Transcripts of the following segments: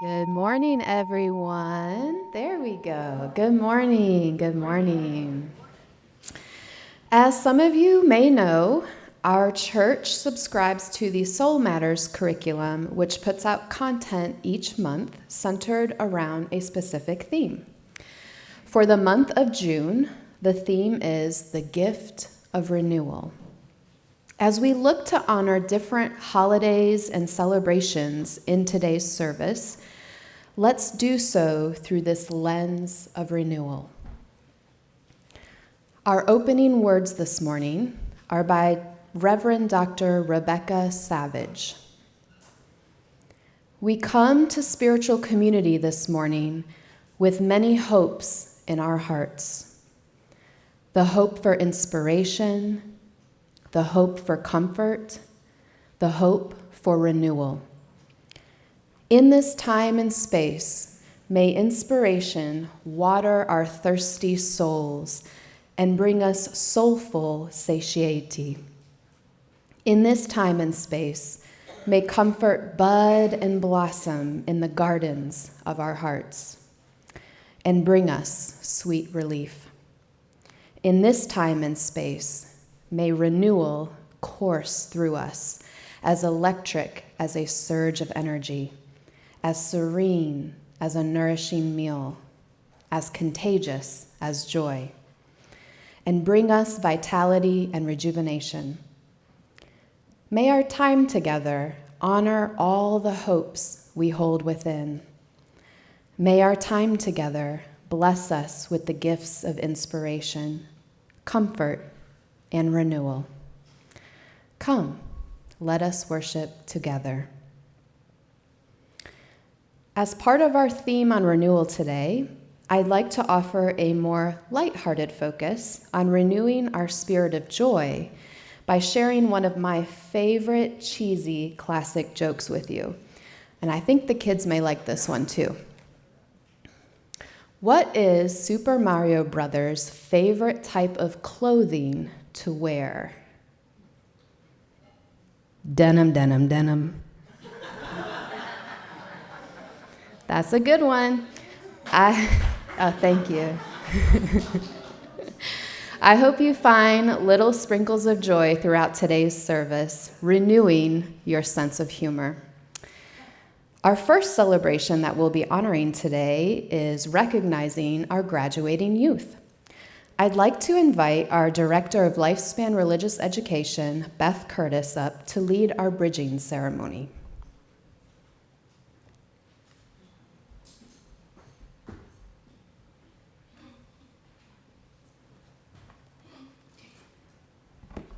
Good morning, everyone. There we go. Good morning. Good morning. As some of you may know, our church subscribes to the Soul Matters curriculum, which puts out content each month centered around a specific theme. For the month of June, the theme is the gift of renewal. As we look to honor different holidays and celebrations in today's service, let's do so through this lens of renewal. Our opening words this morning are by Reverend Dr. Rebecca Savage. We come to spiritual community this morning with many hopes in our hearts. The hope for inspiration, the hope for comfort, the hope for renewal. In this time and space, may inspiration water our thirsty souls and bring us soulful satiety. In this time and space, may comfort bud and blossom in the gardens of our hearts and bring us sweet relief. In this time and space, may renewal course through us as electric as a surge of energy, as serene as a nourishing meal, as contagious as joy, and bring us vitality and rejuvenation. May our time together honor all the hopes we hold within. May our time together bless us with the gifts of inspiration, comfort, and renewal. Come, let us worship together. As part of our theme on renewal today, I'd like to offer a more lighthearted focus on renewing our spirit of joy by sharing one of my favorite cheesy classic jokes with you. And I think the kids may like this one too. What is Super Mario Brothers' favorite type of clothing to wear? Denim, denim, denim. That's a good one. Thank you. I hope you find little sprinkles of joy throughout today's service, renewing your sense of humor. Our first celebration that we'll be honoring today is recognizing our graduating youth. I'd like to invite our Director of Lifespan Religious Education, Beth Curtis, up to lead our bridging ceremony.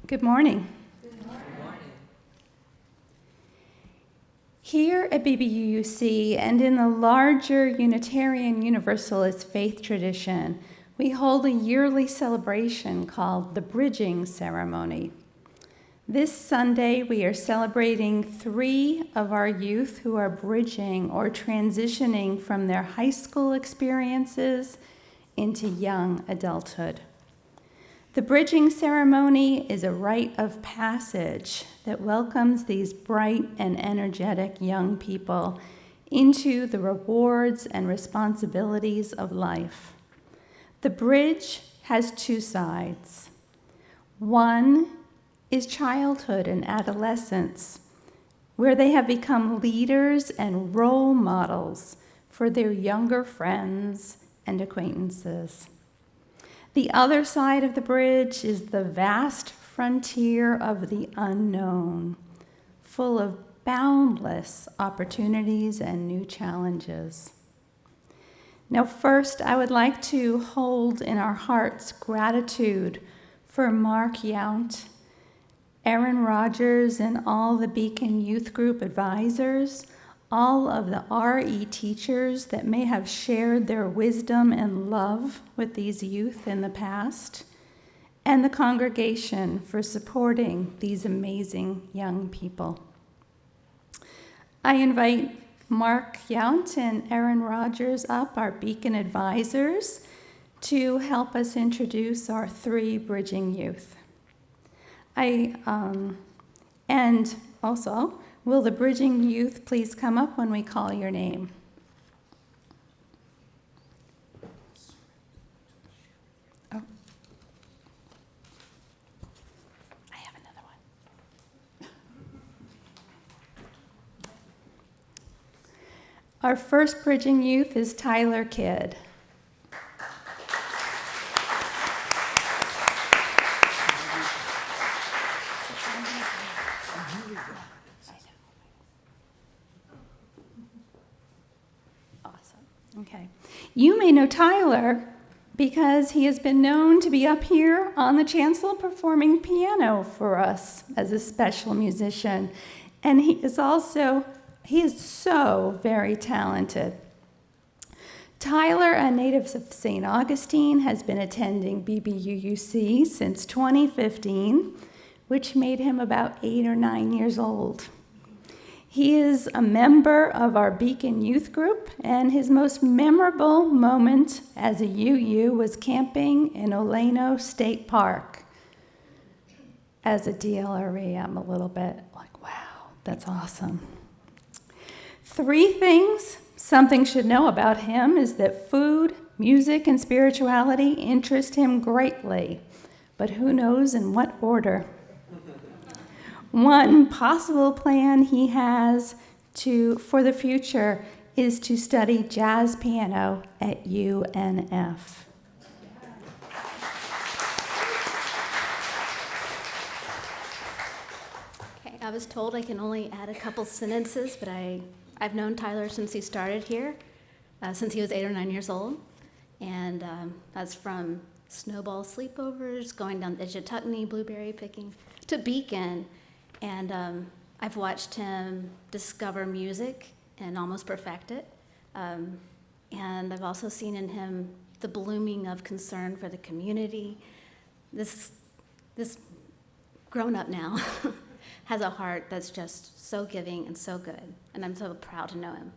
Good morning. Good morning. Here at BBUUC and in the larger Unitarian Universalist faith tradition, we hold a yearly celebration called the Bridging Ceremony. This Sunday, we are celebrating 3 of our youth who are bridging or transitioning from their high school experiences into young adulthood. The bridging ceremony is a rite of passage that welcomes these bright and energetic young people into the rewards and responsibilities of life. The bridge has 2 sides. One is childhood and adolescence, where they have become leaders and role models for their younger friends and acquaintances. The other side of the bridge is the vast frontier of the unknown, full of boundless opportunities and new challenges. Now, first, I would like to hold in our hearts gratitude for Mark Yount, Aaron Rogers, and all the Beacon Youth Group advisors, all of the RE teachers that may have shared their wisdom and love with these youth in the past, and the congregation for supporting these amazing young people. I invite Mark Yount and Aaron Rogers up, our Beacon advisors, to help us introduce our 3 bridging youth. And also, will the bridging youth please come up when we call your name? Our first bridging youth is Tyler Kidd. Awesome. Okay. You may know Tyler because he has been known to be up here on the chancel performing piano for us as a special musician. And he is so very talented. Tyler, a native of St. Augustine, has been attending BBUUC since 2015, which made him about 8 or 9 years old. He is a member of our Beacon youth group, and his most memorable moment as a UU was camping in Oleno State Park. As a DLRE, I'm a little bit like, wow, that's awesome. 3 things something should know about him is that food, music, and spirituality interest him greatly, but who knows in what order. One possible plan he has for the future is to study jazz piano at UNF. Okay, I was told I can only add a couple sentences, but I've known Tyler since he started here, since he was 8 or 9 years old, and that's from snowball sleepovers, going down the Itchituckney, blueberry picking, to Beacon. And I've watched him discover music and almost perfect it. And I've also seen in him the blooming of concern for the community. This grown-up now has a heart that's just so giving and so good. And I'm so proud to know him.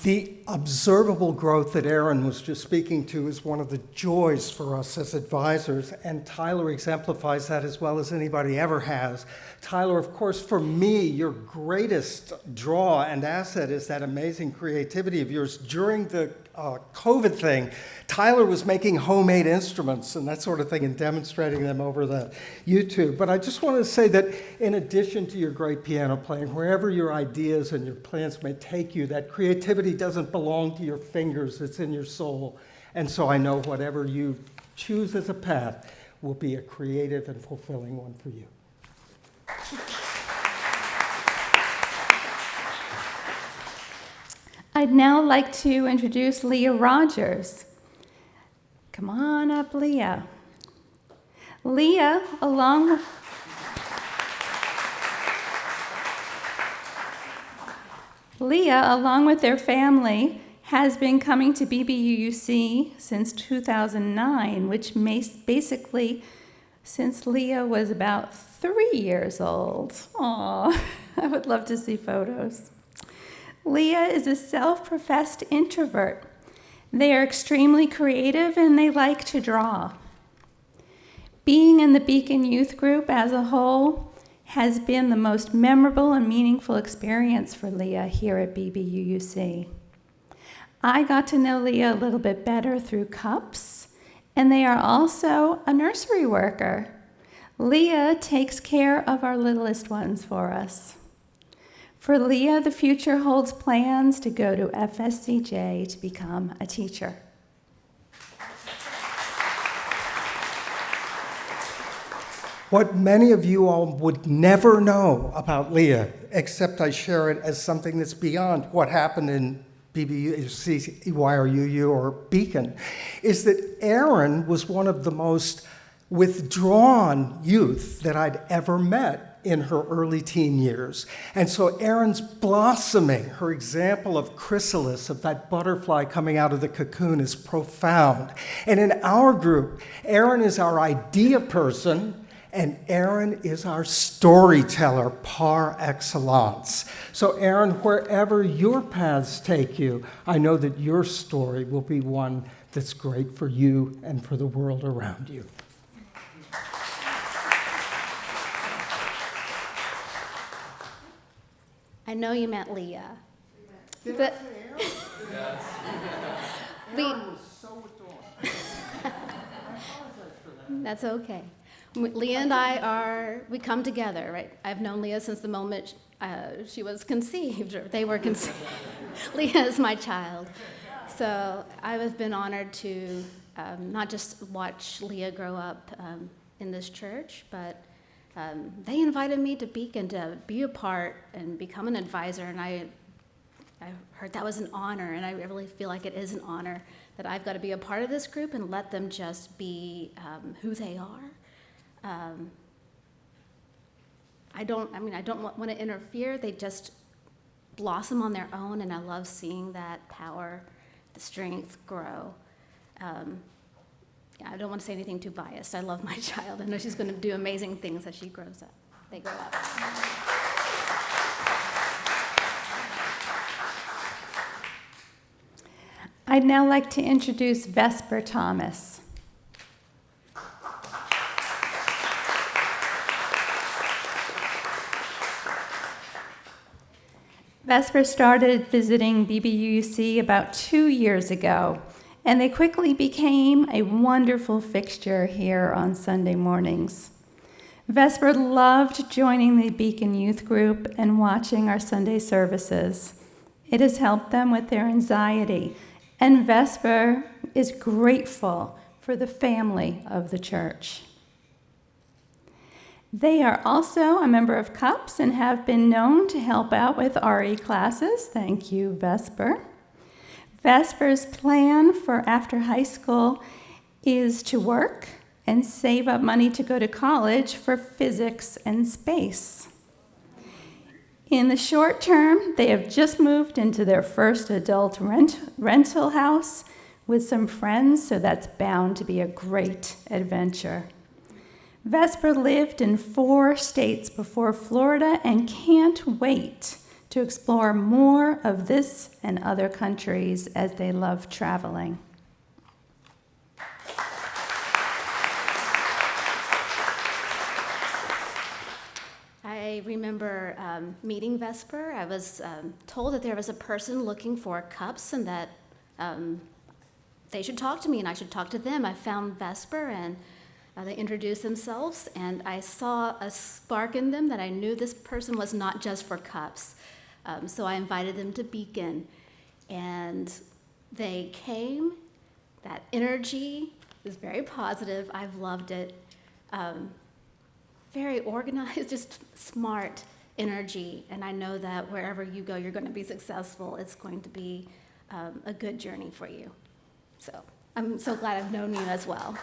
The observable growth that Aaron was just speaking to is one of the joys for us as advisors, and Tyler exemplifies that as well as anybody ever has. Tyler, of course, for me, your greatest draw and asset is that amazing creativity of yours. During the COVID thing, Tyler was making homemade instruments and that sort of thing and demonstrating them over the YouTube. But I just wanted to say that in addition to your great piano playing, wherever your ideas and your plans may take you, that creativity doesn't belong to your fingers, it's in your soul. And so I know whatever you choose as a path will be a creative and fulfilling one for you. I'd now like to introduce Leah Rogers. Come on up, Leah. Leah, along with their family, has been coming to BBUUC since 2009, which basically since Leah was about 3 years old. Aw, I would love to see photos. Leah is a self-professed introvert. They are extremely creative and they like to draw. Being in the Beacon Youth Group as a whole has been the most memorable and meaningful experience for Leah here at BBUUC. I got to know Leah a little bit better through cups, and they are also a nursery worker. Leah takes care of our littlest ones for us. For Leah, the future holds plans to go to FSCJ to become a teacher. What many of you all would never know about Leah, except I share it as something that's beyond what happened in BBUUC, YRUU, or Beacon, is that Aaron was one of the most withdrawn youth that I'd ever met in her early teen years. And so Erin's blossoming, her example of chrysalis, of that butterfly coming out of the cocoon, is profound. And in our group, Erin is our idea person, and Erin is our storyteller par excellence. So Erin, wherever your paths take you, I know that your story will be one that's great for you and for the world around you. I know you meant Leah. Did But- I say Aaron? Yes. We- Aaron was so adorable. I apologize for that. That's okay. Leah and I we come together, right? I've known Leah since the moment she was conceived, or they were conceived. Leah is my child. So I've been honored to not just watch Leah grow up in this church, but they invited me to Beacon to be a part and become an advisor, and I heard that was an honor, and I really feel like it is an honor that I've got to be a part of this group and let them just be who they are. I don't want to interfere. They just blossom on their own, and I love seeing that power, the strength grow. I don't want to say anything too biased. I love my child. I know she's going to do amazing things as she grows up. They grow up. I'd now like to introduce Vesper Thomas. Vesper started visiting BBUUC about 2 years ago, and they quickly became a wonderful fixture here on Sunday mornings. Vesper loved joining the Beacon Youth Group and watching our Sunday services. It has helped them with their anxiety, and Vesper is grateful for the family of the church. They are also a member of CUPS and have been known to help out with RE classes. Thank you, Vesper. Vesper's plan for after high school is to work and save up money to go to college for physics and space. In the short term, they have just moved into their first adult rental house with some friends, so that's bound to be a great adventure. Vesper lived in 4 states before Florida and can't wait to explore more of this and other countries as they love traveling. I remember meeting Vesper. I was told that there was a person looking for cups and that they should talk to me and I should talk to them. I found Vesper and they introduced themselves, and I saw a spark in them that I knew this person was not just for cups. So I invited them to Beacon, and they came. That energy was very positive. I've loved it. Very organized, just smart energy, and I know that wherever you go, you're going to be successful. It's going to be a good journey for you. So I'm so glad I've known you as well.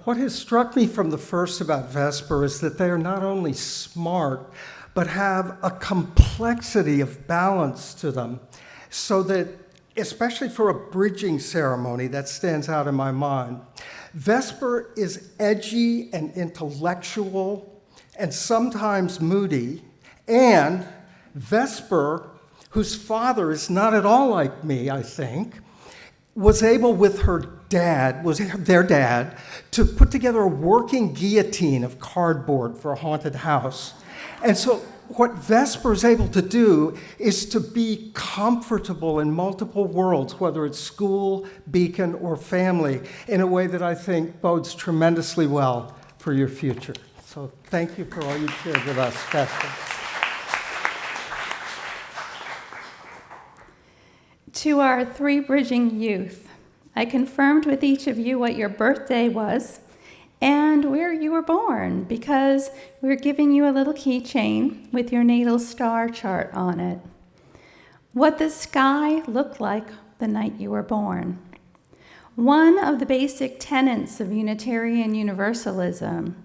What has struck me from the first about Vesper is that they are not only smart, but have a complexity of balance to them, so that, especially for a bridging ceremony, that stands out in my mind. Vesper is edgy and intellectual and sometimes moody, and Vesper, whose father is not at all like me, I think, was able with their dad, to put together a working guillotine of cardboard for a haunted house. And so what Vesper is able to do is to be comfortable in multiple worlds, whether it's school, Beacon, or family, in a way that I think bodes tremendously well for your future. So thank you for all you shared with us, Vesper. To our 3 bridging youth, I confirmed with each of you what your birthday was and where you were born, because we're giving you a little keychain with your natal star chart on it. What the sky looked like the night you were born. One of the basic tenets of Unitarian Universalism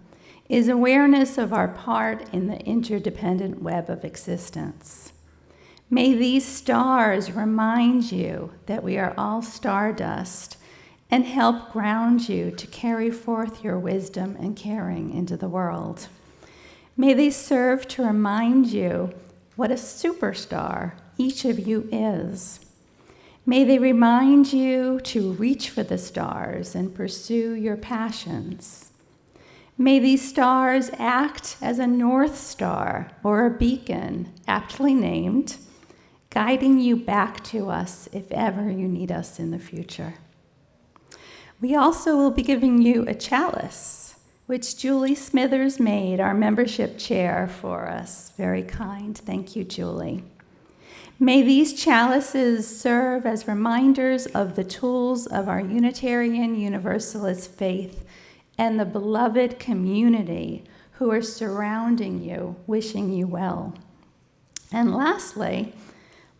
is awareness of our part in the interdependent web of existence. May these stars remind you that we are all stardust and help ground you to carry forth your wisdom and caring into the world. May they serve to remind you what a superstar each of you is. May they remind you to reach for the stars and pursue your passions. May these stars act as a North Star or a beacon, aptly named, guiding you back to us if ever you need us in the future. We also will be giving you a chalice, which Julie Smithers made, our membership chair, for us. Very kind. Thank you, Julie. May these chalices serve as reminders of the tools of our Unitarian Universalist faith and the beloved community who are surrounding you, wishing you well. And lastly,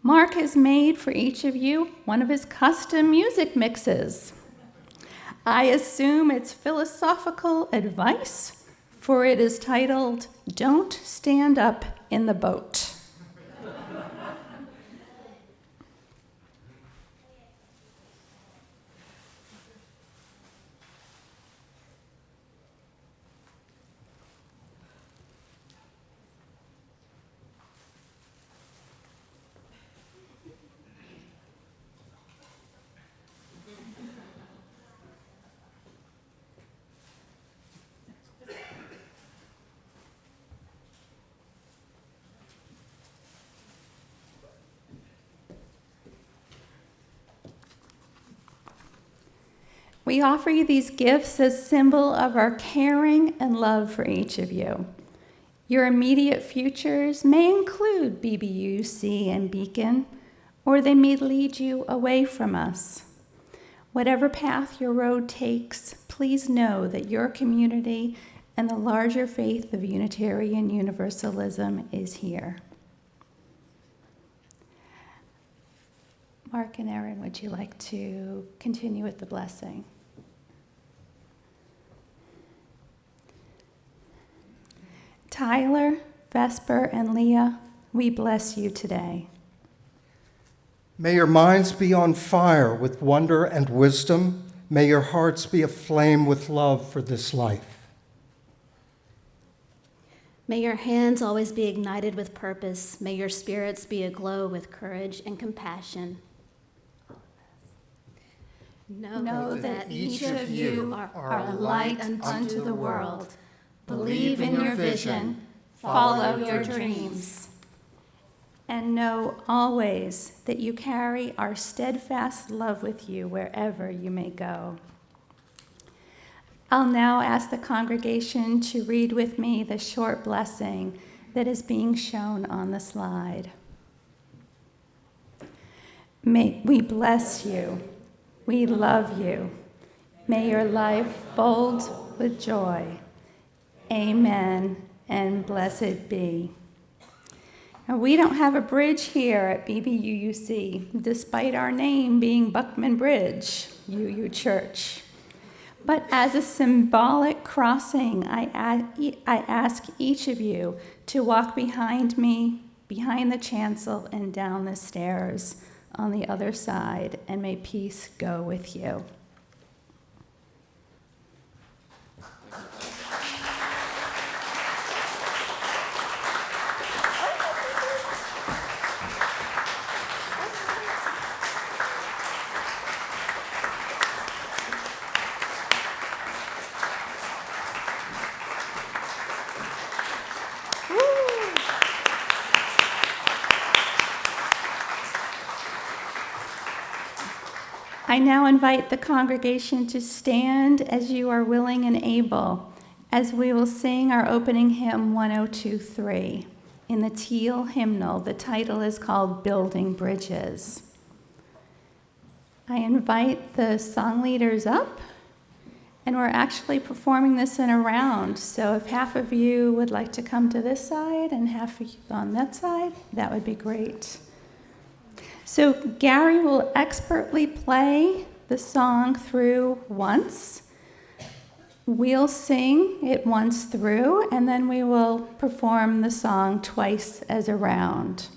Mark has made for each of you one of his custom music mixes. I assume it's philosophical advice, for it is titled, "Don't Stand Up in the Boat." We offer you these gifts as symbol of our caring and love for each of you. Your immediate futures may include BBUUC and Beacon, or they may lead you away from us. Whatever path your road takes, please know that your community and the larger faith of Unitarian Universalism is here. Mark and Erin, would you like to continue with the blessing? Tyler, Vesper, and Leah, we bless you today. May your minds be on fire with wonder and wisdom. May your hearts be aflame with love for this life. May your hands always be ignited with purpose. May your spirits be aglow with courage and compassion. Know that each of you are a light unto the world. Believe in your vision. Follow your dreams. And know always that you carry our steadfast love with you wherever you may go. I'll now ask the congregation to read with me the short blessing that is being shown on the slide. May we bless you. We love you. May your life fold with joy. Amen, and blessed be. Now, we don't have a bridge here at BBUUC, despite our name being Buckman Bridge, UU Church. But as a symbolic crossing, I ask each of you to walk behind me, behind the chancel, and down the stairs on the other side, and may peace go with you. I now invite the congregation to stand as you are willing and able, as we will sing our opening hymn 1023 in the teal hymnal. The title is called Building Bridges. I invite the song leaders up, and we're actually performing this in a round. So if half of you would like to come to this side and half of you on that side, that would be great. So Gary will expertly play the song through once. We'll sing it once through, and then we will perform the song twice as a round.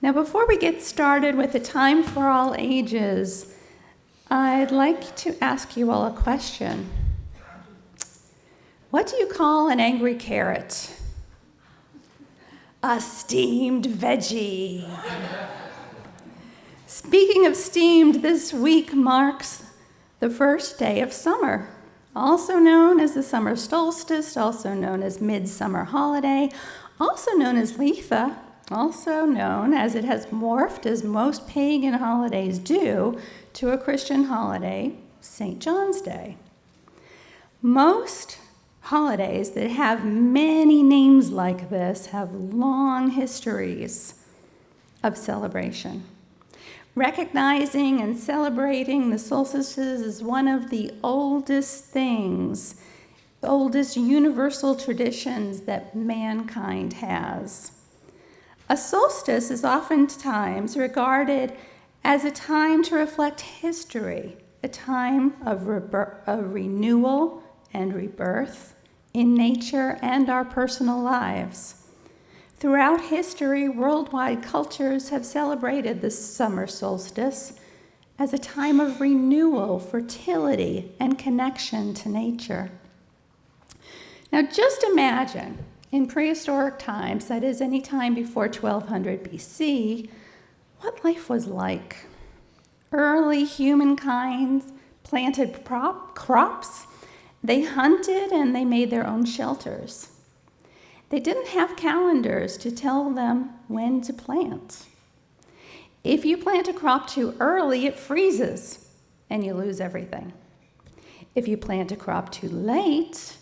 Now, before we get started with the time for all ages, I'd like to ask you all a question. What do you call an angry carrot? A steamed veggie. Speaking of steamed, this week marks the first day of summer, also known as the summer solstice, also known as midsummer holiday, also known as Letha, also known as it has morphed, as most pagan holidays do, to a Christian holiday, St. John's Day. Most holidays that have many names like this have long histories of celebration. Recognizing and celebrating the solstices is one of the oldest things, oldest universal traditions that mankind has. A solstice is oftentimes regarded as a time to reflect history, a time of renewal and rebirth in nature and our personal lives. Throughout history, worldwide cultures have celebrated the summer solstice as a time of renewal, fertility, and connection to nature. Now, just imagine in prehistoric times, that is, any time before 1200 BC, what life was like. Early humankind planted crops, they hunted, and they made their own shelters. They didn't have calendars to tell them when to plant. If you plant a crop too early, it freezes, and you lose everything. If you plant a crop too late,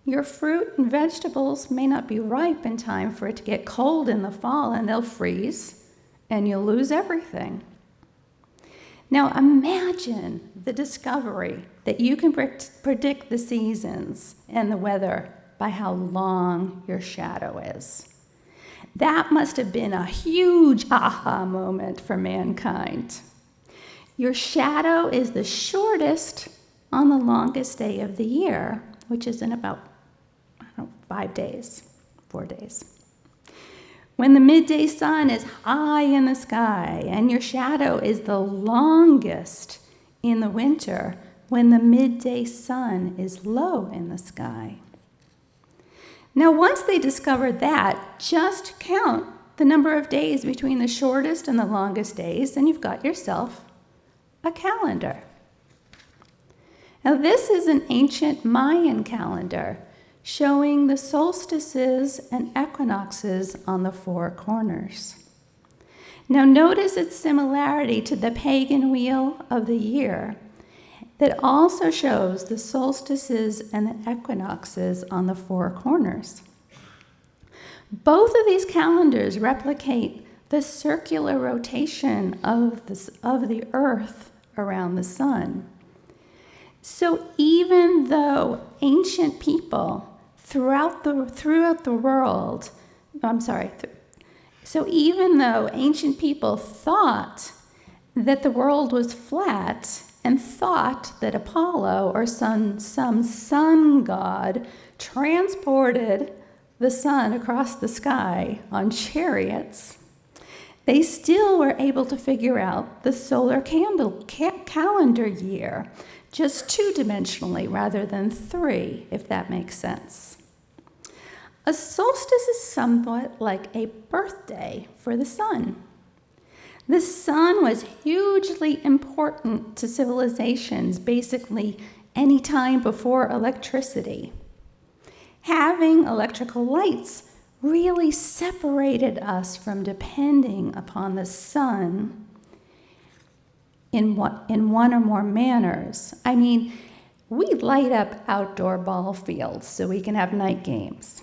your fruit and vegetables may not be ripe in time for it to get cold in the fall, and they'll freeze, and you'll lose everything. Now imagine the discovery that you can predict the seasons and the weather by how long your shadow is. That must have been a huge aha moment for mankind. Your shadow is the shortest on the longest day of the year, which is in about 4 days. When the midday sun is high in the sky and your shadow is the longest in the winter, when the midday sun is low in the sky. Now, once they discovered that, just count the number of days between the shortest and the longest days, and you've got yourself a calendar. Now, this is an ancient Mayan calendar showing the solstices and equinoxes on the 4 corners. Now, notice its similarity to the pagan wheel of the year that also shows the solstices and the equinoxes on the 4 corners. Both of these calendars replicate the circular rotation of the earth around the sun. So even though ancient people so even though ancient people thought that the world was flat and thought that Apollo or some sun god transported the sun across the sky on chariots, they still were able to figure out the solar calendar year, just 2-dimensionally rather than 3, if that makes sense. A solstice is somewhat like a birthday for the sun. The sun was hugely important to civilizations, basically any time before electricity. Having electrical lights really separated us from depending upon the sun in one or more manners. I mean, we light up outdoor ball fields so we can have night games.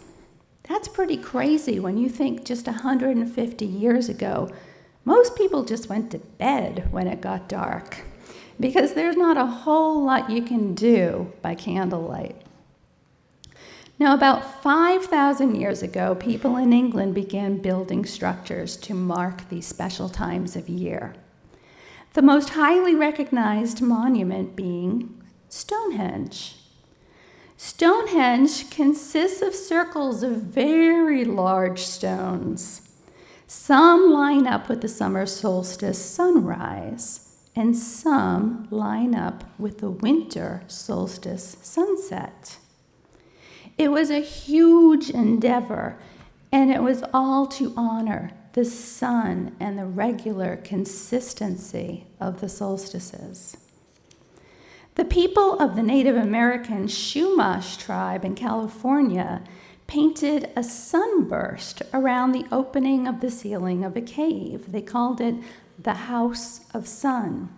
That's pretty crazy when you think just 150 years ago, most people just went to bed when it got dark because there's not a whole lot you can do by candlelight. Now, about 5,000 years ago, people in England began building structures to mark these special times of year. The most highly recognized monument being Stonehenge. Stonehenge consists of circles of very large stones. Some line up with the summer solstice sunrise, and some line up with the winter solstice sunset. It was a huge endeavor, and it was all to honor the sun and the regular consistency of the solstices. The people of the Native American Chumash tribe in California painted a sunburst around the opening of the ceiling of a cave. They called it the House of Sun.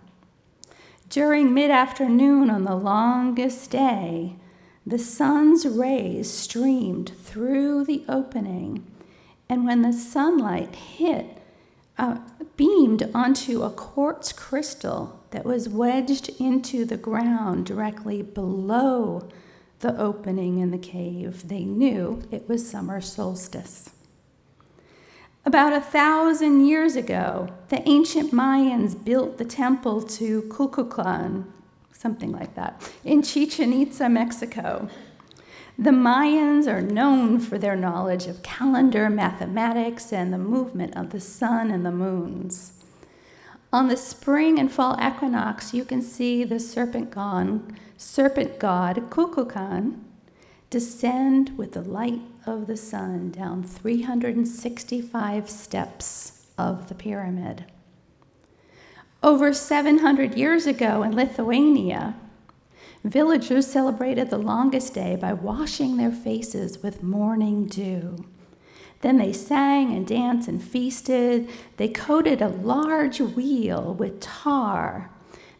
During mid-afternoon on the longest day, the sun's rays streamed through the opening, and when the sunlight beamed onto a quartz crystal that was wedged into the ground directly below the opening in the cave, they knew it was summer solstice. About 1,000 years ago, the ancient Mayans built the temple to Kukulkan, something like that, in Chichen Itza, Mexico. The Mayans are known for their knowledge of calendar, mathematics, and the movement of the sun and the moons. On the spring and fall equinox, you can see the serpent god Kukulkan descend with the light of the sun down 365 steps of the pyramid. Over 700 years ago in Lithuania, villagers celebrated the longest day by washing their faces with morning dew. Then they sang and danced and feasted. They coated a large wheel with tar,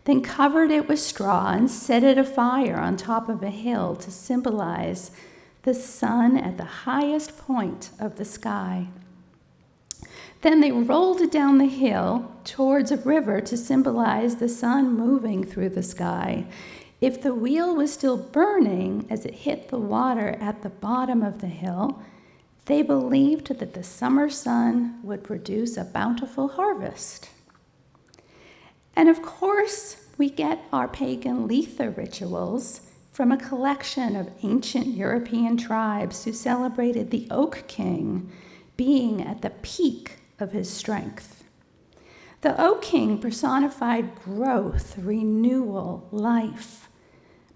then covered it with straw and set it afire on top of a hill to symbolize the sun at the highest point of the sky. Then they rolled it down the hill towards a river to symbolize the sun moving through the sky. If the wheel was still burning as it hit the water at the bottom of the hill, they believed that the summer sun would produce a bountiful harvest. And of course, we get our pagan Letha rituals from a collection of ancient European tribes who celebrated the Oak King being at the peak of his strength. The Oak King personified growth, renewal, life.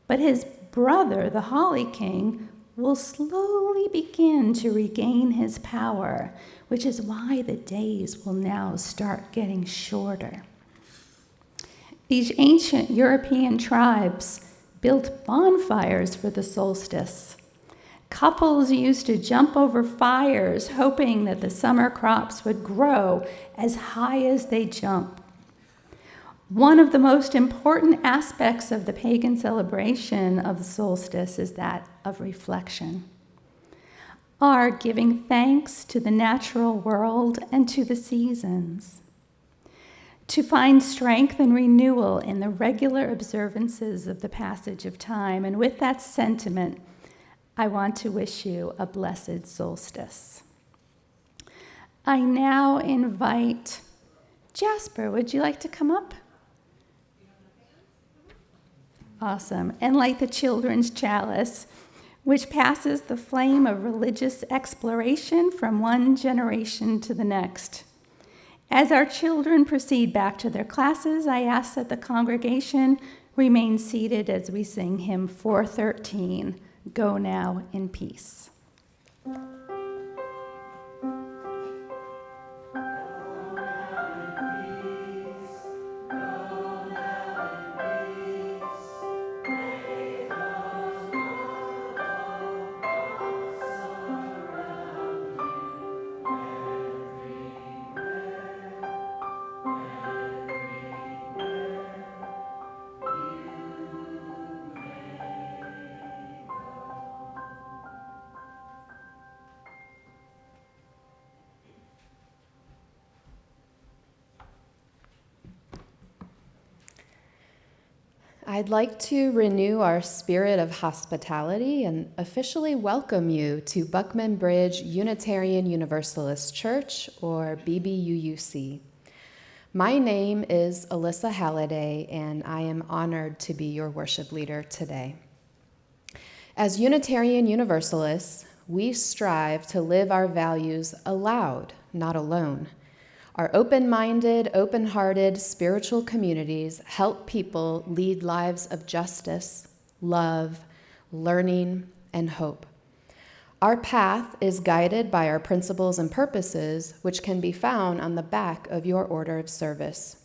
But his brother, the Holly King, will slowly begin to regain his power, which is why the days will now start getting shorter. These ancient European tribes built bonfires for the solstice. Couples used to jump over fires, hoping that the summer crops would grow as high as they jump. One of the most important aspects of the pagan celebration of the solstice is that of reflection. Our giving thanks to the natural world and to the seasons. To find strength and renewal in the regular observances of the passage of time. And with that sentiment, I want to wish you a blessed solstice. I now invite Jasper, would you like to come up? Awesome. And light the children's chalice, which passes the flame of religious exploration from one generation to the next. As our children proceed back to their classes, I ask that the congregation remain seated as we sing hymn 413, Go Now in Peace. I'd like to renew our spirit of hospitality and officially welcome you to Buckman Bridge Unitarian Universalist Church, or BBUUC. My name is Alyssa Halliday, and I am honored to be your worship leader today. As Unitarian Universalists, we strive to live our values aloud not alone. Our open-minded, open-hearted spiritual communities help people lead lives of justice, love, learning, and hope. Our path is guided by our principles and purposes, which can be found on the back of your order of service.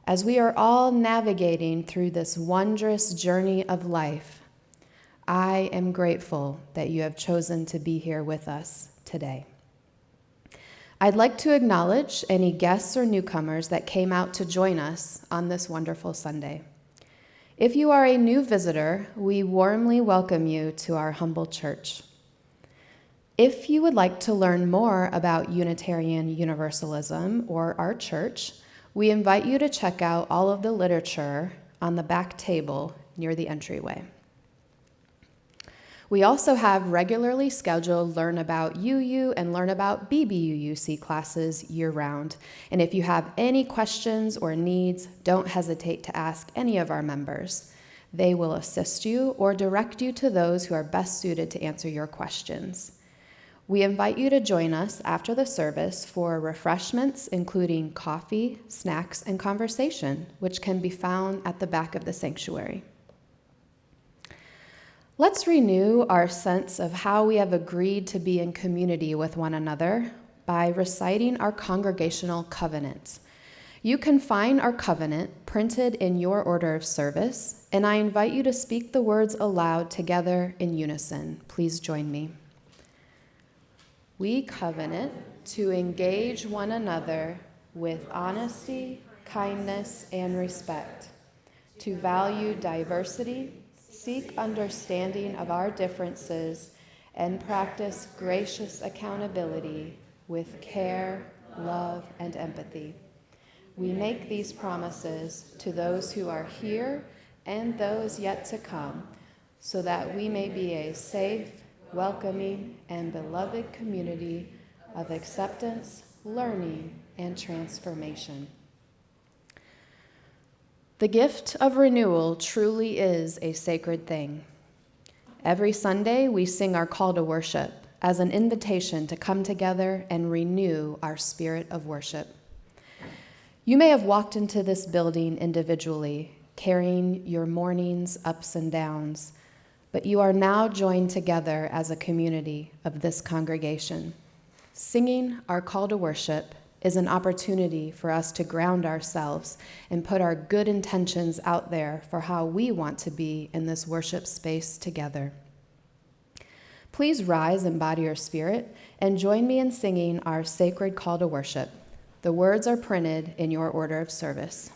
As we are all navigating through this wondrous journey of life, I am grateful that you have chosen to be here with us today. I'd like to acknowledge any guests or newcomers that came out to join us on this wonderful Sunday. If you are a new visitor, we warmly welcome you to our humble church. If you would like to learn more about Unitarian Universalism or our church, we invite you to check out all of the literature on the back table near the entryway. We also have regularly scheduled Learn About UU and Learn About BBUUC classes year-round. And if you have any questions or needs, don't hesitate to ask any of our members. They will assist you or direct you to those who are best suited to answer your questions. We invite you to join us after the service for refreshments, including coffee, snacks, and conversation, which can be found at the back of the sanctuary. Let's renew our sense of how we have agreed to be in community with one another by reciting our congregational covenant. You can find our covenant printed in your order of service, and I invite you to speak the words aloud together in unison. Please join me. We covenant to engage one another with honesty, kindness, and respect, to value diversity, seek understanding of our differences, and practice gracious accountability with care, love, and empathy. We make these promises to those who are here and those yet to come, so that we may be a safe, welcoming, and beloved community of acceptance, learning, and transformation. The gift of renewal truly is a sacred thing. Every Sunday, we sing our call to worship as an invitation to come together and renew our spirit of worship. You may have walked into this building individually, carrying your morning's ups and downs, but you are now joined together as a community of this congregation. Singing our call to worship is an opportunity for us to ground ourselves and put our good intentions out there for how we want to be in this worship space together. Please rise and body your spirit and join me in singing our sacred call to worship. The words are printed in your order of service.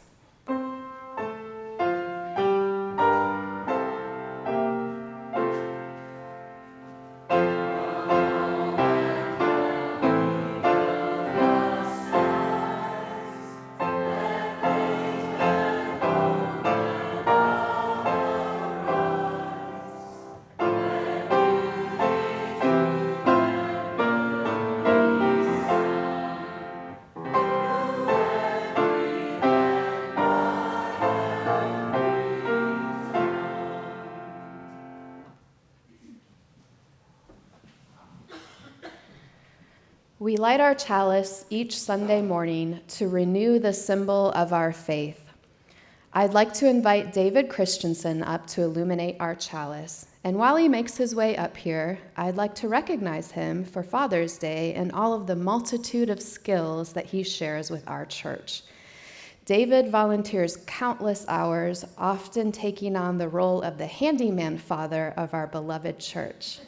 We light our chalice each Sunday morning to renew the symbol of our faith. I'd like to invite David Christensen up to illuminate our chalice. And while he makes his way up here, I'd like to recognize him for Father's Day and all of the multitude of skills that he shares with our church. David volunteers countless hours, often taking on the role of the handyman father of our beloved church.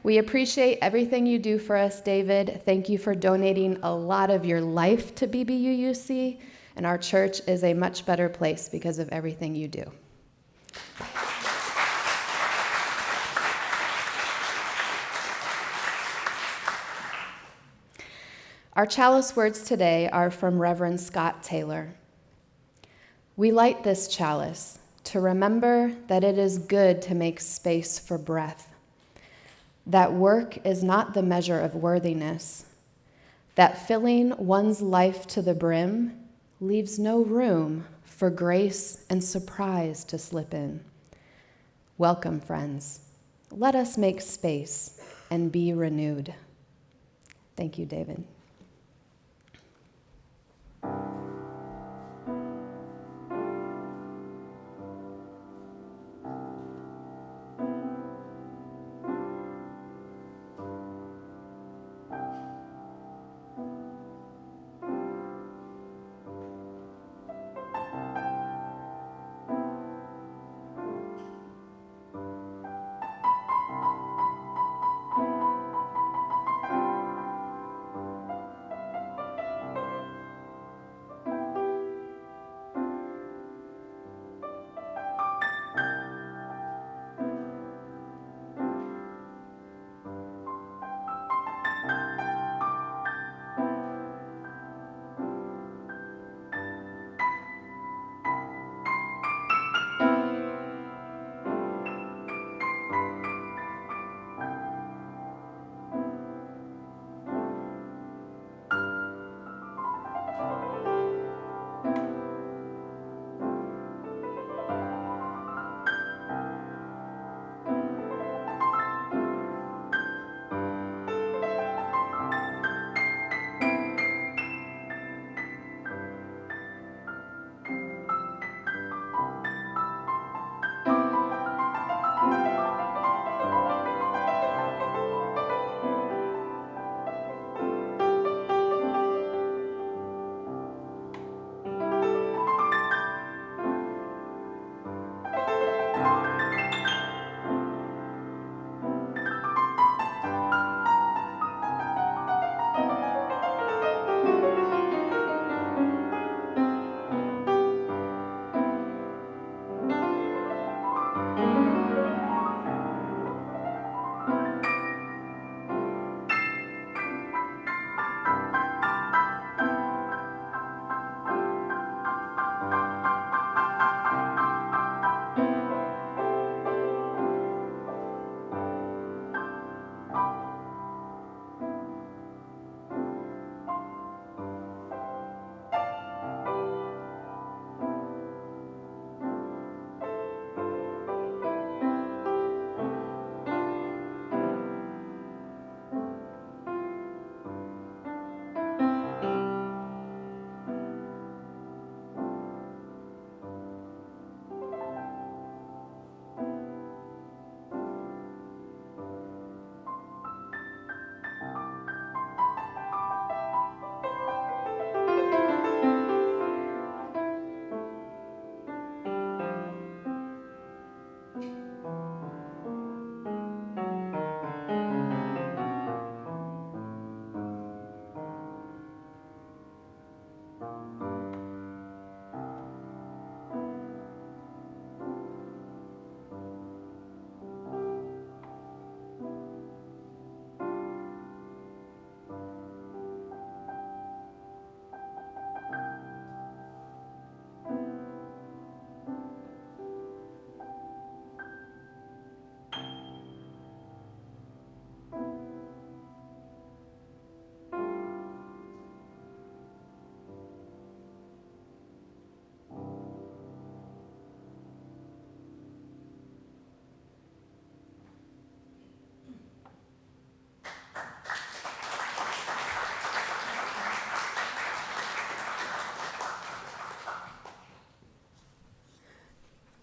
We appreciate everything you do for us, David. Thank you for donating a lot of your life to BBUUC, and our church is a much better place because of everything you do. Our chalice words today are from Reverend Scott Taylor. We light this chalice to remember that it is good to make space for breath, that work is not the measure of worthiness, that filling one's life to the brim leaves no room for grace and surprise to slip in. Welcome, friends. Let us make space and be renewed. Thank you, David.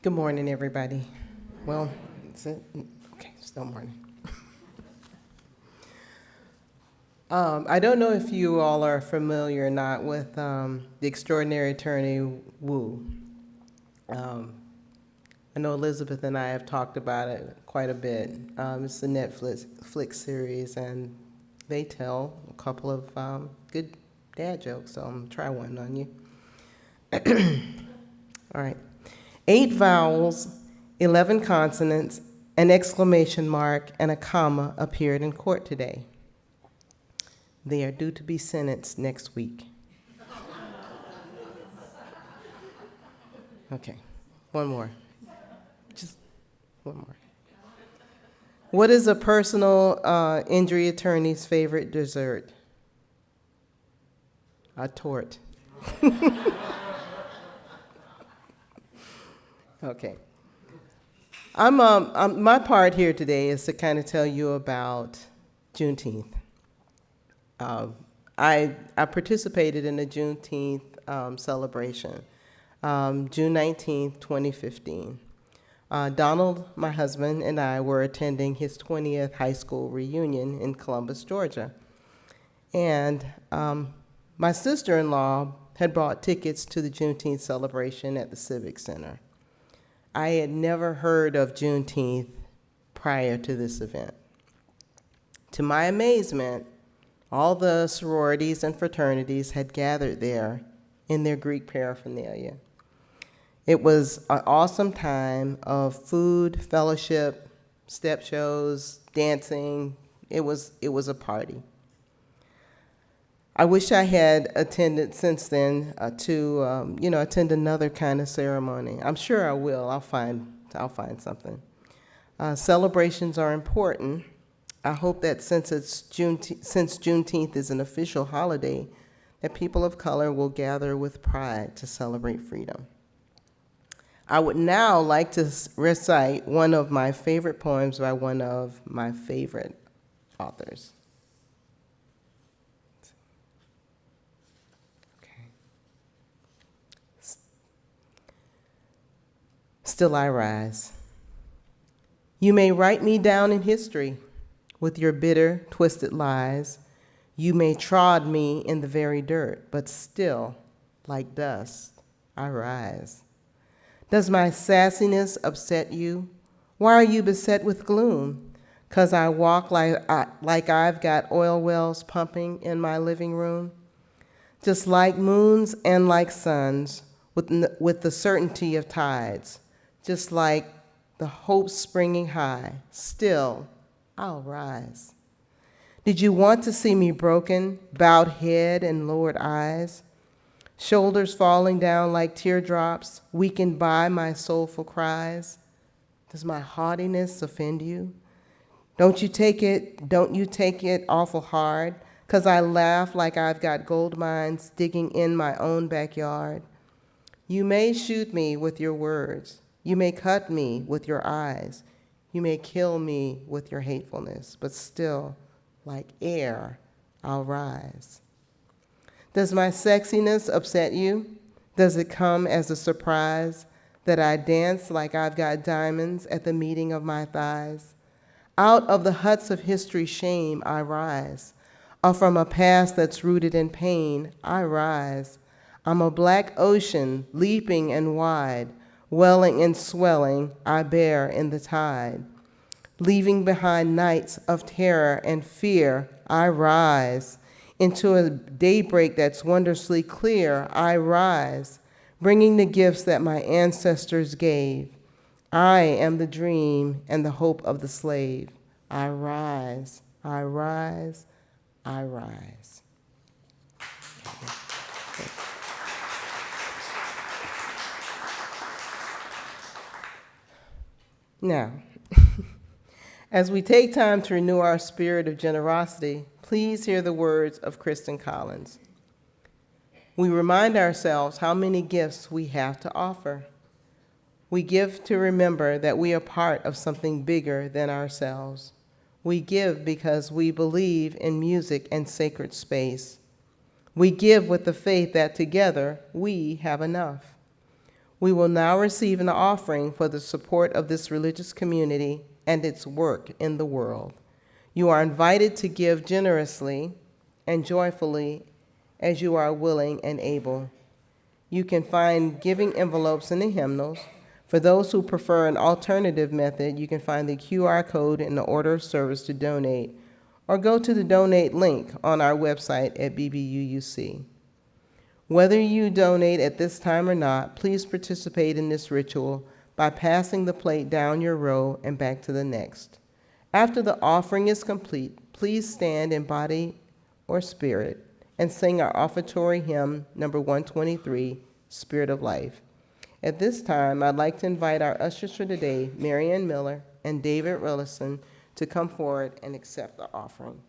Good morning, everybody. Well, is it? Okay, still morning. I don't know if you all are familiar or not with the extraordinary attorney Wu. I know Elizabeth and I have talked about it quite a bit. It's a Netflix series, and they tell a couple of good dad jokes, so I'm going to try one on you. All right. 8 vowels, 11 consonants, an exclamation mark, and a comma appeared in court today. They are due to be sentenced next week. Okay, one more. Just one more. What is a personal injury attorney's favorite dessert? A tort. Okay. My part here today is to kind of tell you about Juneteenth. I participated in the Juneteenth celebration, June 19th, 2015. Donald, my husband, and I were attending his 20th high school reunion in Columbus, Georgia. And my sister-in-law had bought tickets to the Juneteenth celebration at the Civic Center. I had never heard of Juneteenth prior to this event. To my amazement, all the sororities and fraternities had gathered there in their Greek paraphernalia. It was an awesome time of food, fellowship, step shows, dancing. It was a party. I wish I had attended since then to attend another kind of ceremony. I'm sure I will. I'll find something. Celebrations are important. I hope that since Juneteenth is an official holiday, that people of color will gather with pride to celebrate freedom. I would now like to recite one of my favorite poems by one of my favorite authors. Okay. Still I rise. You may write me down in history with your bitter, twisted lies. You may trod me in the very dirt, but still, like dust, I rise. Does my sassiness upset you? Why are you beset with gloom? 'Cause I walk like I've got oil wells pumping in my living room? Just like moons and like suns, with the certainty of tides, just like the hope springing high, still I'll rise. Did you want to see me broken, bowed head and lowered eyes? Shoulders falling down like teardrops, weakened by my soulful cries? Does my haughtiness offend you? Don't you take it awful hard, 'cause I laugh like I've got gold mines digging in my own backyard? You may shoot me with your words. You may cut me with your eyes. You may kill me with your hatefulness, but still, like air, I'll rise. Does my sexiness upset you? Does it come as a surprise that I dance like I've got diamonds at the meeting of my thighs? Out of the huts of history's shame I rise, or from a past that's rooted in pain I rise. I'm a black ocean leaping and wide, welling and swelling I bear in the tide. Leaving behind nights of terror and fear I rise. Into a daybreak that's wondrously clear, I rise, bringing the gifts that my ancestors gave. I am the dream and the hope of the slave. I rise, I rise, I rise. Now, as we take time to renew our spirit of generosity, please hear the words of Kristen Collins. We remind ourselves how many gifts we have to offer. We give to remember that we are part of something bigger than ourselves. We give because we believe in music and sacred space. We give with the faith that together we have enough. We will now receive an offering for the support of this religious community and its work in the world. You are invited to give generously and joyfully as you are willing and able. You can find giving envelopes in the hymnals. For those who prefer an alternative method, you can find the QR code in the order of service to donate, or go to the donate link on our website at BBUUC. Whether you donate at this time or not, please participate in this ritual by passing the plate down your row and back to the next. After the offering is complete, please stand in body or spirit and sing our offertory hymn, number 123, Spirit of Life. At this time, I'd like to invite our ushers for today, Marianne Miller and David Rillison, to come forward and accept the offering.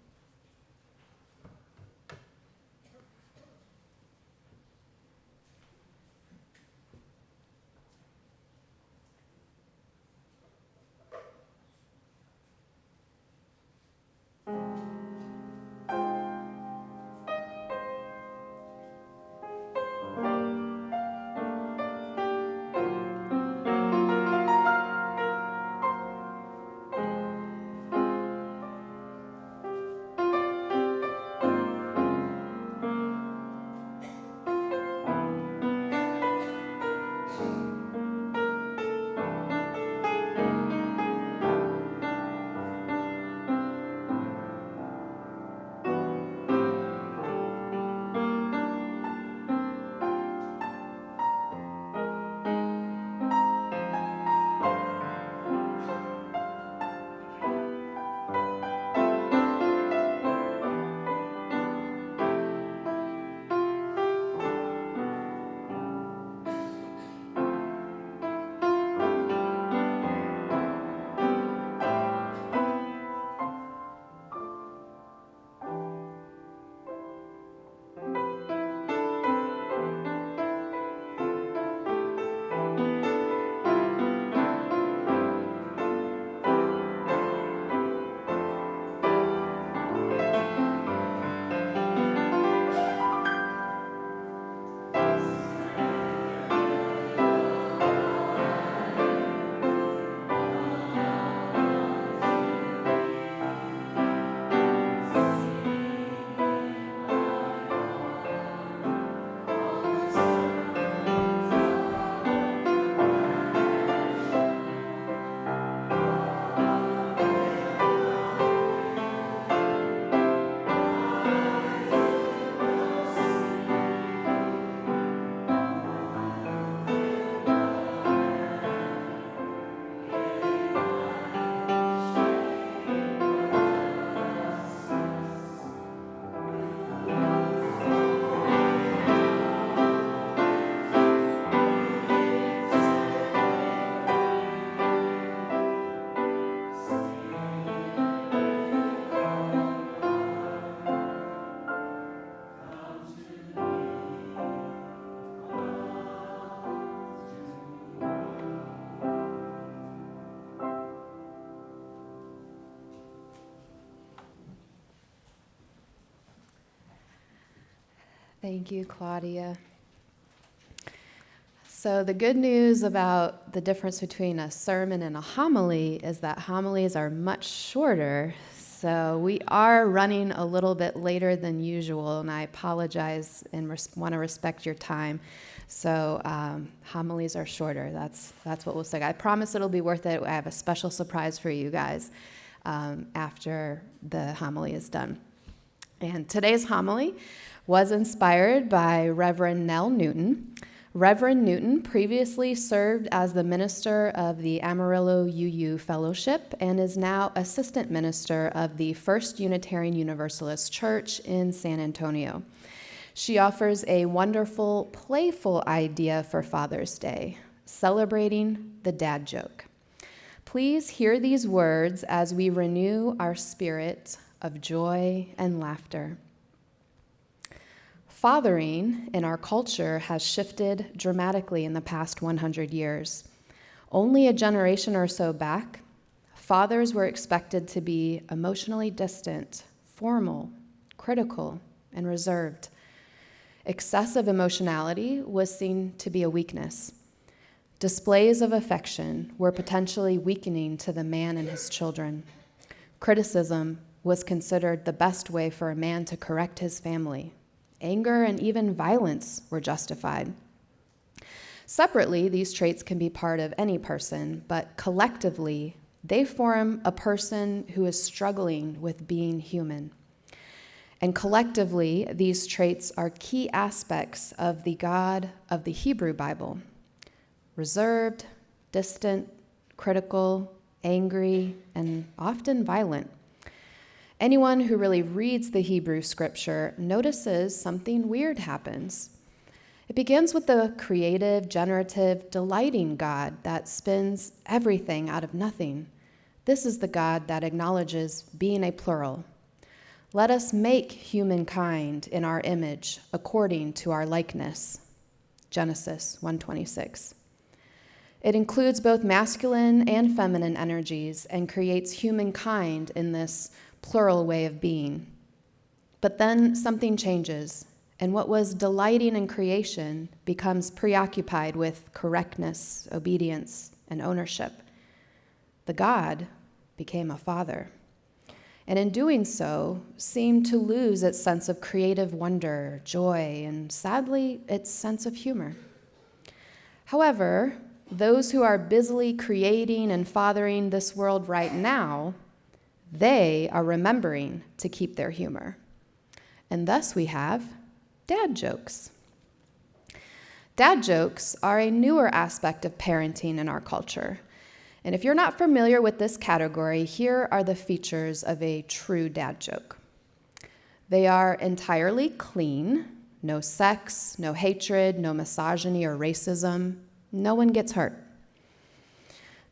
Thank you, Claudia. So the good news about the difference between a sermon and a homily is that homilies are much shorter. So we are running a little bit later than usual, and I apologize and want to respect your time. So homilies are shorter. That's what we'll say. I promise it'll be worth it. I have a special surprise for you guys after the homily is done. And today's homily was inspired by Reverend Nell Newton. Reverend Newton previously served as the minister of the Amarillo UU Fellowship and is now assistant minister of the First Unitarian Universalist Church in San Antonio. She offers a wonderful, playful idea for Father's Day, celebrating the dad joke. Please hear these words as we renew our spirit of joy and laughter. Fathering in our culture has shifted dramatically in the past 100 years. Only a generation or so back, fathers were expected to be emotionally distant, formal, critical, and reserved. Excessive emotionality was seen to be a weakness. Displays of affection were potentially weakening to the man and his children. Criticism was considered the best way for a man to correct his family. Anger and even violence were justified. Separately, these traits can be part of any person, but collectively, they form a person who is struggling with being human. And collectively, these traits are key aspects of the God of the Hebrew Bible: reserved, distant, critical, angry, and often violent. Anyone who really reads the Hebrew scripture notices something weird happens. It begins with the creative, generative, delighting God that spins everything out of nothing. This is the God that acknowledges being a plural. Let us make humankind in our image according to our likeness. Genesis 1:26. It includes both masculine and feminine energies and creates humankind in this plural way of being. But then something changes, and what was delighting in creation becomes preoccupied with correctness, obedience, and ownership. The God became a father, and in doing so, seemed to lose its sense of creative wonder, joy, and sadly, its sense of humor. However, those who are busily creating and fathering this world right now, they are remembering to keep their humor. And thus we have dad jokes. Dad jokes are a newer aspect of parenting in our culture. And if you're not familiar with this category, here are the features of a true dad joke. They are entirely clean, no sex, no hatred, no misogyny or racism. No one gets hurt.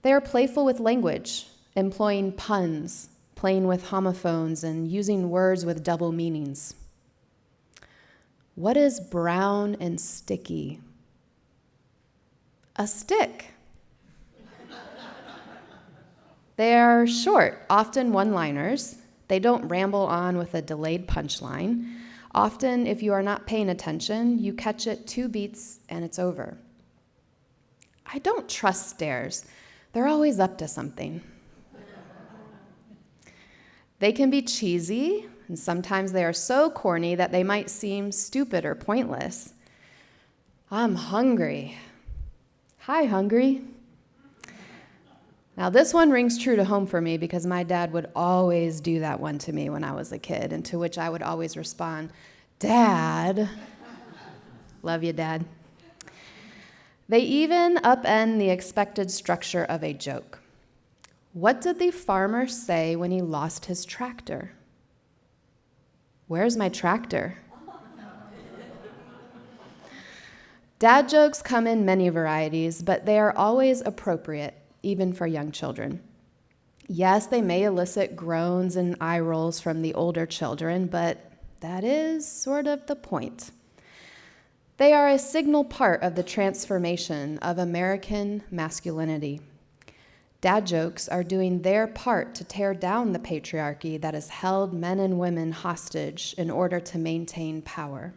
They are playful with language, employing puns, playing with homophones, and using words with double meanings. What is brown and sticky? A stick. They are short, often one-liners. They don't ramble on with a delayed punchline. Often, if you are not paying attention, you catch it 2 beats and it's over. I don't trust stares. They're always up to something. They can be cheesy, and sometimes they are so corny that they might seem stupid or pointless. I'm hungry. Hi, hungry. Now, this one rings true to home for me because my dad would always do that one to me when I was a kid, and to which I would always respond, Dad. Love you, Dad. They even upend the expected structure of a joke. What did the farmer say when he lost his tractor? Where's my tractor? Dad jokes come in many varieties, but they are always appropriate, even for young children. Yes, they may elicit groans and eye rolls from the older children, but that is sort of the point. They are a signal part of the transformation of American masculinity. Dad jokes are doing their part to tear down the patriarchy that has held men and women hostage in order to maintain power.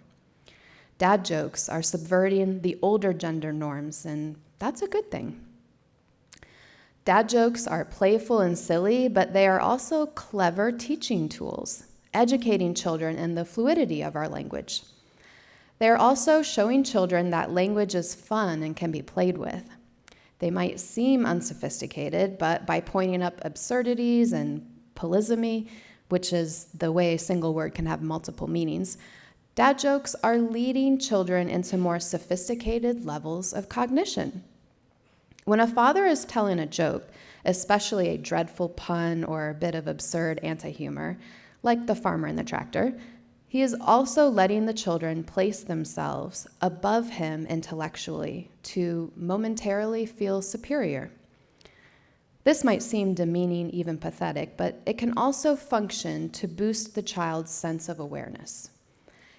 Dad jokes are subverting the older gender norms, and that's a good thing. Dad jokes are playful and silly, but they are also clever teaching tools, educating children in the fluidity of our language. They are also showing children that language is fun and can be played with. They might seem unsophisticated, but by pointing up absurdities and polysemy, which is the way a single word can have multiple meanings, dad jokes are leading children into more sophisticated levels of cognition. When a father is telling a joke, especially a dreadful pun or a bit of absurd anti-humor, like the farmer and the tractor, he is also letting the children place themselves above him intellectually to momentarily feel superior. This might seem demeaning, even pathetic, but it can also function to boost the child's sense of awareness.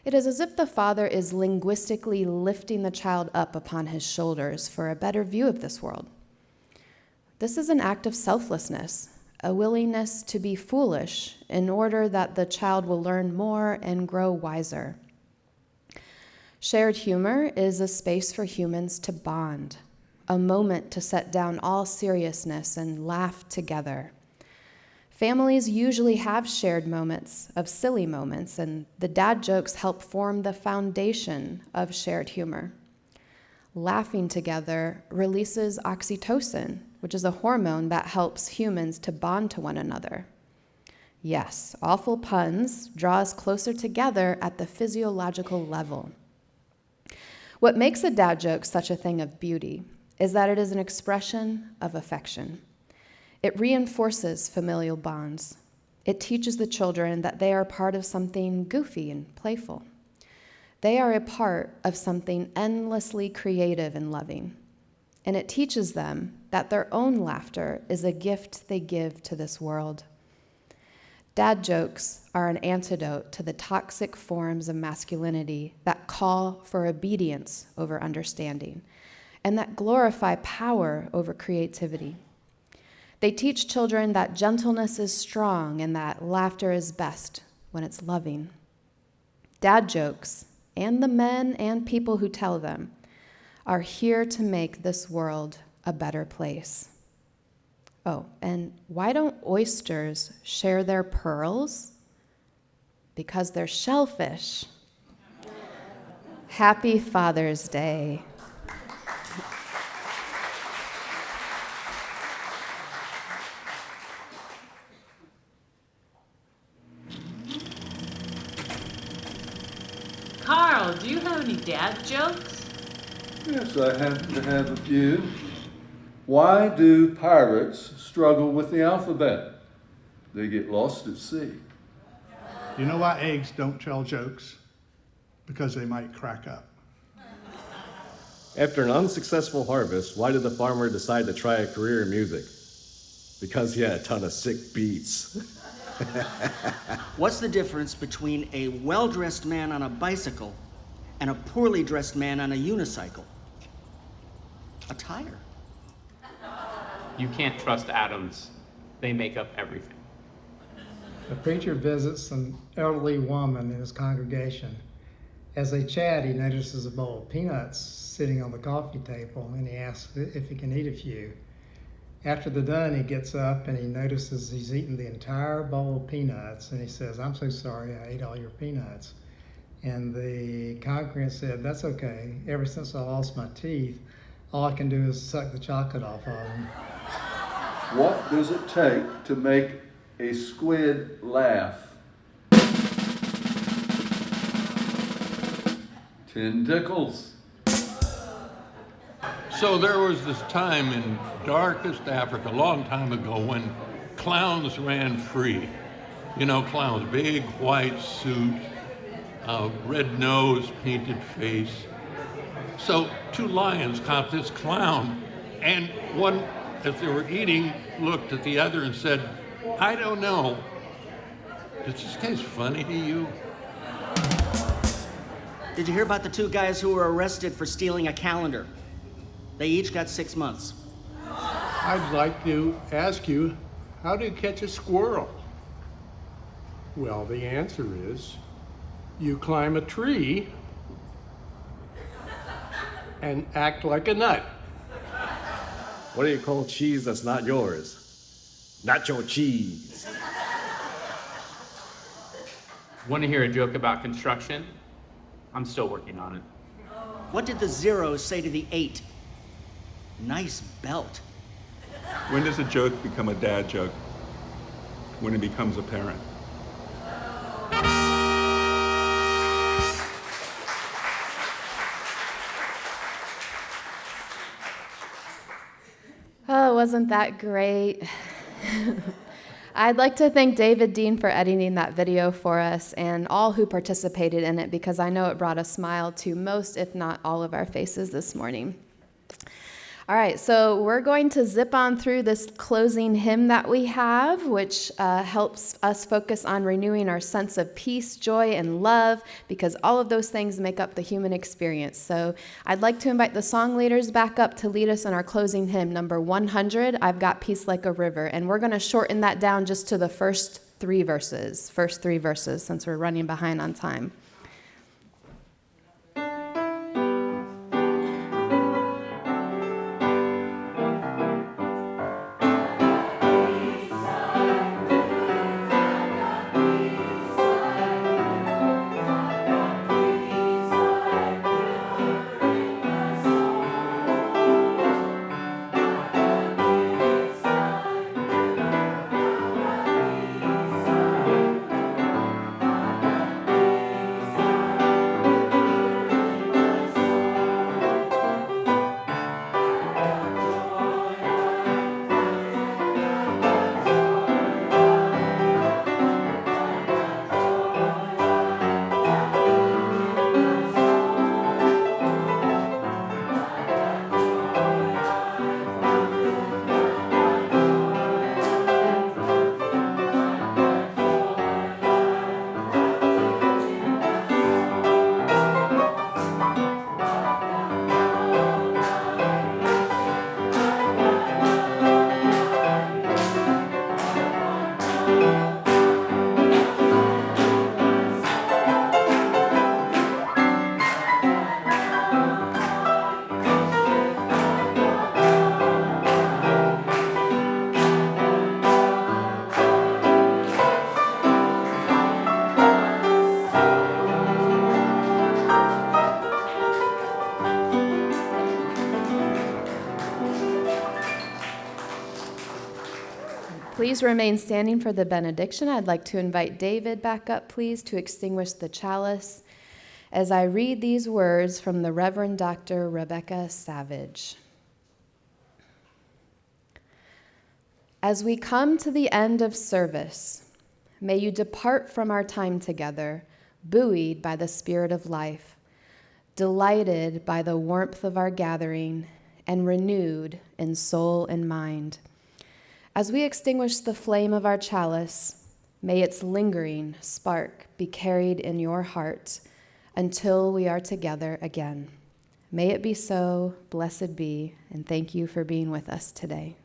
It is as if the father is linguistically lifting the child up upon his shoulders for a better view of this world. This is an act of selflessness, a willingness to be foolish in order that the child will learn more and grow wiser. Shared humor is a space for humans to bond, a moment to set down all seriousness and laugh together. Families usually have shared moments of silly moments, and the dad jokes help form the foundation of shared humor. Laughing together releases oxytocin, which is a hormone that helps humans to bond to one another. Yes, awful puns draw us closer together at the physiological level. What makes a dad joke such a thing of beauty is that it is an expression of affection. It reinforces familial bonds. It teaches the children that they are part of something goofy and playful. They are a part of something endlessly creative and loving. And it teaches them that their own laughter is a gift they give to this world. Dad jokes are an antidote to the toxic forms of masculinity that call for obedience over understanding and that glorify power over creativity. They teach children that gentleness is strong and that laughter is best when it's loving. Dad jokes, and the men and people who tell them, are here to make this world a better place. Oh, and why don't oysters share their pearls? Because they're shellfish. Happy Father's Day. Carl, do you have any dad jokes? Yes, I happen to have a few. Why do pirates struggle with the alphabet? They get lost at sea. You know why eggs don't tell jokes? Because they might crack up. After an unsuccessful harvest, why did the farmer decide to try a career in music? Because he had a ton of sick beats. What's the difference between a well-dressed man on a bicycle and a poorly dressed man on a unicycle? A tire. You can't trust atoms. They make up everything. The preacher visits an elderly woman in his congregation. As they chat, he notices a bowl of peanuts sitting on the coffee table, and he asks if he can eat a few. After they're done, he gets up and he notices he's eaten the entire bowl of peanuts, and he says, "I'm so sorry, I ate all your peanuts." And the congregant said, "That's okay. Ever since I lost my teeth, all I can do is suck the chocolate off of them." What does it take to make a squid laugh? 10 tickles. So there was this time in darkest Africa, a long time ago, when clowns ran free. You know, clowns, big white suit, red nose, painted face. So 2 lions caught this clown, and one, as they were eating, looked at the other and said, "I don't know. Is this case funny to you?" Did you hear about the 2 guys who were arrested for stealing a calendar? They each got 6 months. I'd like to ask you, how do you catch a squirrel? Well, the answer is, you climb a tree and act like a nut. What do you call cheese that's not yours? Nacho cheese. Want to hear a joke about construction? I'm still working on it. What did the 0 say to the 8? Nice belt. When does a joke become a dad joke? When it becomes a parent. Oh, wasn't that great? I'd like to thank David Dean for editing that video for us and all who participated in it, because I know it brought a smile to most, if not all, of our faces this morning. All right, so we're going to zip on through this closing hymn that we have, which helps us focus on renewing our sense of peace, joy, and love, because all of those things make up the human experience. So I'd like to invite the song leaders back up to lead us in our closing hymn, number 100, I've Got Peace Like a River. And we're going to shorten that down just to the first three verses, since we're running behind on time. Please remain standing for the benediction. I'd like to invite David back up, please, to extinguish the chalice as I read these words from the Reverend Dr. Rebecca Savage. As we come to the end of service, may you depart from our time together, buoyed by the spirit of life, delighted by the warmth of our gathering, and renewed in soul and mind. As we extinguish the flame of our chalice, may its lingering spark be carried in your heart until we are together again. May it be so, blessed be, and thank you for being with us today.